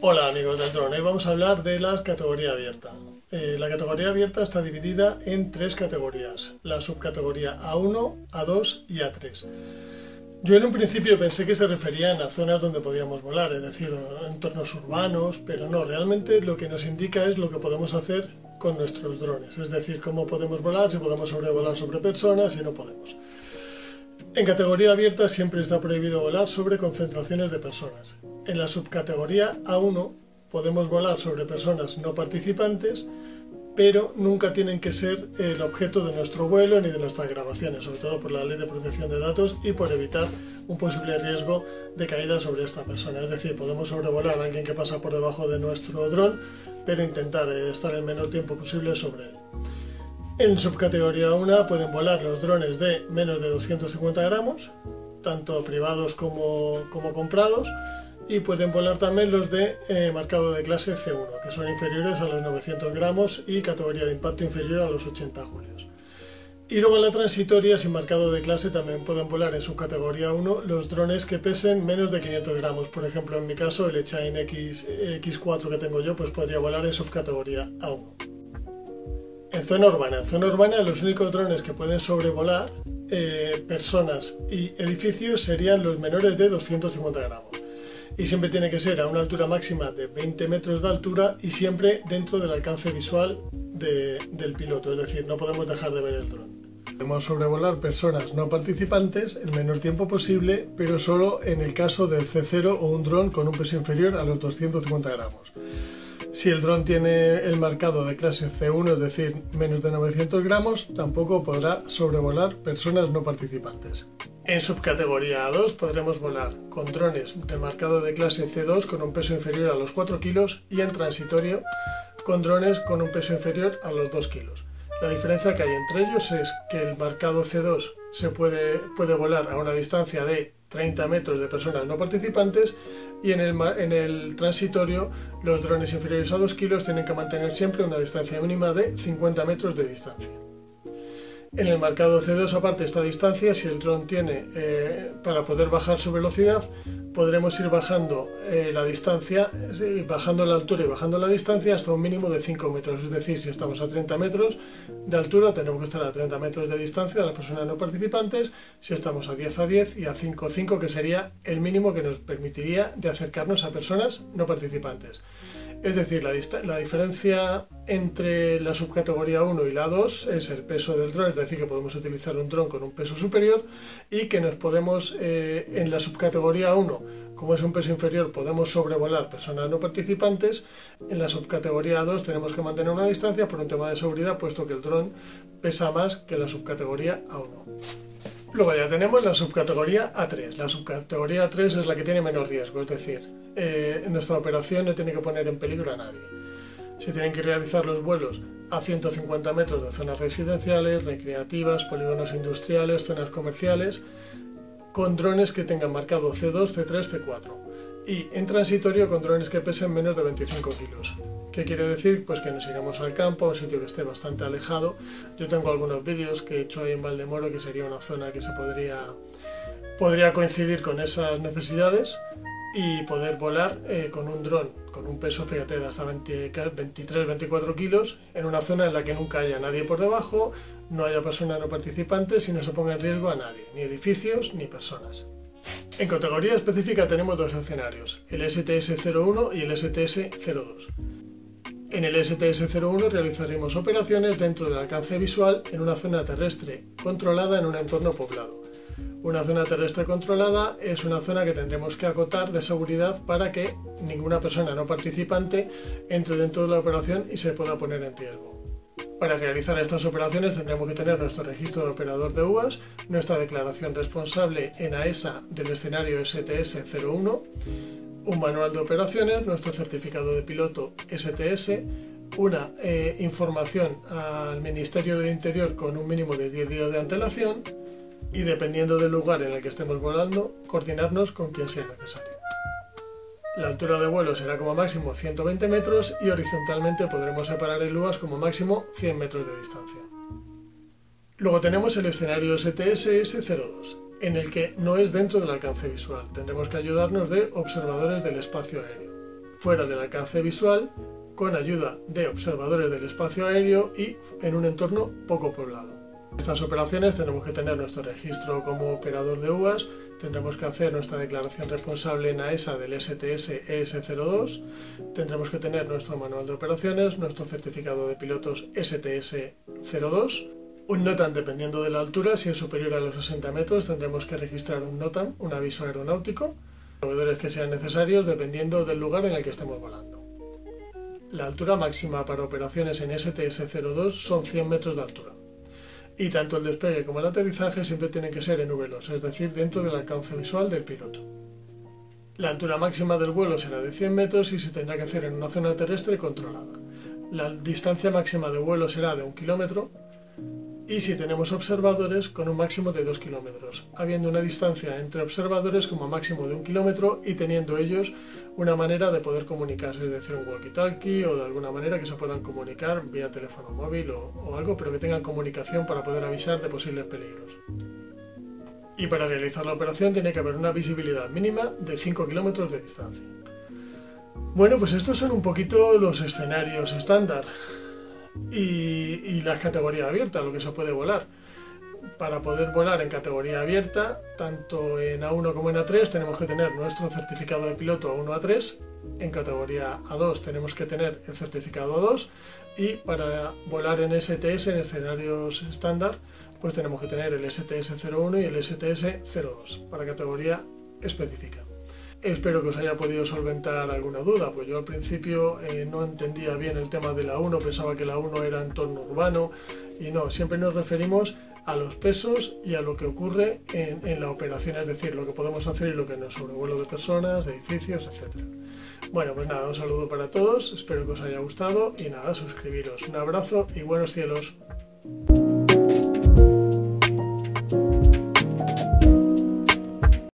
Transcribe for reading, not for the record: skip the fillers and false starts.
Hola amigos del dron, hoy vamos a hablar de la categoría abierta. La categoría abierta está dividida en tres categorías, la subcategoría A1, A2 y A3. Yo en un principio pensé que se referían a zonas donde podíamos volar, es decir, entornos urbanos, pero no, realmente lo que nos indica es lo que podemos hacer con nuestros drones, es decir, cómo podemos volar, si podemos sobrevolar sobre personas, si no podemos. En categoría abierta siempre está prohibido volar sobre concentraciones de personas. En la subcategoría A1 podemos volar sobre personas no participantes, pero nunca tienen que ser el objeto de nuestro vuelo ni de nuestras grabaciones, sobre todo por la Ley de Protección de Datos y por evitar un posible riesgo de caída sobre esta persona. Es decir, podemos sobrevolar a alguien que pasa por debajo de nuestro dron, pero intentar estar el menor tiempo posible sobre él. En subcategoría 1 pueden volar los drones de menos de 250 gramos, tanto privados como comprados, y pueden volar también los de marcado de clase C1, que son inferiores a los 900 gramos y categoría de impacto inferior a los 80 julios. Y luego en la transitoria, sin marcado de clase, también pueden volar en subcategoría 1 los drones que pesen menos de 500 gramos. Por ejemplo, en mi caso, el Echain X4 que tengo yo, pues podría volar en subcategoría A1. En zona urbana los únicos drones que pueden sobrevolar personas y edificios serían los menores de 250 gramos. Y siempre tiene que ser a una altura máxima de 20 metros de altura y siempre dentro del alcance visual del piloto, es decir, no podemos dejar de ver el dron. Podemos sobrevolar personas no participantes el menor tiempo posible, pero solo en el caso del C0 o un dron con un peso inferior a los 250 gramos. Si el dron tiene el marcado de clase C1, es decir, menos de 900 gramos, tampoco podrá sobrevolar personas no participantes. En subcategoría A2 podremos volar con drones de marcado de clase C2 con un peso inferior a los 4 kilos y en transitorio con drones con un peso inferior a los 2 kilos. La diferencia que hay entre ellos es que el marcado C2 se puede volar a una distancia de 30 metros de personas no participantes y en el transitorio los drones inferiores a 2 kilos tienen que mantener siempre una distancia mínima de 50 metros de distancia. En el marcado C2, aparte de esta distancia, si el dron tiene para poder bajar su velocidad, podremos ir bajando la distancia, bajando la altura y bajando la distancia hasta un mínimo de 5 metros. Es decir, si estamos a 30 metros de altura, tenemos que estar a 30 metros de distancia de las personas no participantes. Si estamos a 10 a 10 y a 5 a 5, que sería el mínimo que nos permitiría de acercarnos a personas no participantes. Es decir, la diferencia entre la subcategoría 1 y la 2 es el peso del dron, es decir, que podemos utilizar un dron con un peso superior y que nos podemos, en la subcategoría 1, como es un peso inferior, podemos sobrevolar personas no participantes. En la subcategoría 2 tenemos que mantener una distancia por un tema de seguridad, puesto que el dron pesa más que la subcategoría A1. Luego ya tenemos la subcategoría A3. La subcategoría A3 es la que tiene menos riesgo, es decir, nuestra operación no tiene que poner en peligro a nadie. Se tienen que realizar los vuelos a 150 metros de zonas residenciales, recreativas, polígonos industriales, zonas comerciales, con drones que tengan marcado C2, C3, C4. Y en transitorio con drones que pesen menos de 25 kilos. ¿Qué quiere decir? Pues que nos iremos al campo, a un sitio que esté bastante alejado. Yo tengo algunos vídeos que he hecho ahí en Valdemoro, que sería una zona que se podría coincidir con esas necesidades y poder volar con un dron con un peso, fíjate, de hasta 23-24 kilos en una zona en la que nunca haya nadie por debajo, no haya personas no participantes y no se ponga en riesgo a nadie, ni edificios ni personas. En categoría específica tenemos dos escenarios, el STS-01 y el STS-02. En el STS-01 realizaremos operaciones dentro del alcance visual en una zona terrestre controlada en un entorno poblado. Una zona terrestre controlada es una zona que tendremos que acotar de seguridad para que ninguna persona no participante entre dentro de la operación y se pueda poner en riesgo. Para realizar estas operaciones tendremos que tener nuestro registro de operador de UAS, nuestra declaración responsable en AESA del escenario STS-01, un manual de operaciones, nuestro certificado de piloto STS, una información al Ministerio del Interior con un mínimo de 10 días de antelación y, dependiendo del lugar en el que estemos volando, coordinarnos con quien sea necesario. La altura de vuelo será como máximo 120 metros y horizontalmente podremos separar el UAS como máximo 100 metros de distancia. Luego tenemos el escenario STS-S02. en el que no es dentro del alcance visual. Tendremos que ayudarnos de observadores del espacio aéreo. Fuera del alcance visual, con ayuda de observadores del espacio aéreo y en un entorno poco poblado. En estas operaciones tendremos que tener nuestro registro como operador de UAS, tendremos que hacer nuestra declaración responsable en AESA del STS ES02, tendremos que tener nuestro manual de operaciones, nuestro certificado de pilotos STS02, un NOTAM dependiendo de la altura. Si es superior a los 60 metros tendremos que registrar un NOTAM, un aviso aeronáutico, proveedores que sean necesarios dependiendo del lugar en el que estemos volando. La altura máxima para operaciones en STS02 son 100 metros de altura. Y tanto el despegue como el aterrizaje siempre tienen que ser en VLOS, es decir, dentro del alcance visual del piloto. La altura máxima del vuelo será de 100 metros y se tendrá que hacer en una zona terrestre controlada. La distancia máxima de vuelo será de 1 kilómetro y si tenemos observadores con un máximo de 2 kilómetros, habiendo una distancia entre observadores como máximo de 1 kilómetro y teniendo ellos una manera de poder comunicarse, es decir, un walkie-talkie o de alguna manera que se puedan comunicar vía teléfono móvil o algo, pero que tengan comunicación para poder avisar de posibles peligros. Y para realizar la operación tiene que haber una visibilidad mínima de 5 kilómetros de distancia. Bueno, pues estos son un poquito los escenarios estándar y las categorías abiertas, lo que se puede volar. Para poder volar en categoría abierta, tanto en A1 como en A3, tenemos que tener nuestro certificado de piloto A1 A3. En categoría A2 tenemos que tener el certificado A2 y para volar en STS, en escenarios estándar, pues tenemos que tener el STS01 y el STS02 para categoría específica. Espero que os haya podido solventar alguna duda, pues yo al principio no entendía bien el tema de la 1, pensaba que la 1 era entorno urbano y no, siempre nos referimos a los pesos y a lo que ocurre en la operación, es decir, lo que podemos hacer y lo que no, sobrevuelo de personas, de edificios, etc. Bueno, pues nada, un saludo para todos, espero que os haya gustado y nada, suscribiros. Un abrazo y buenos cielos.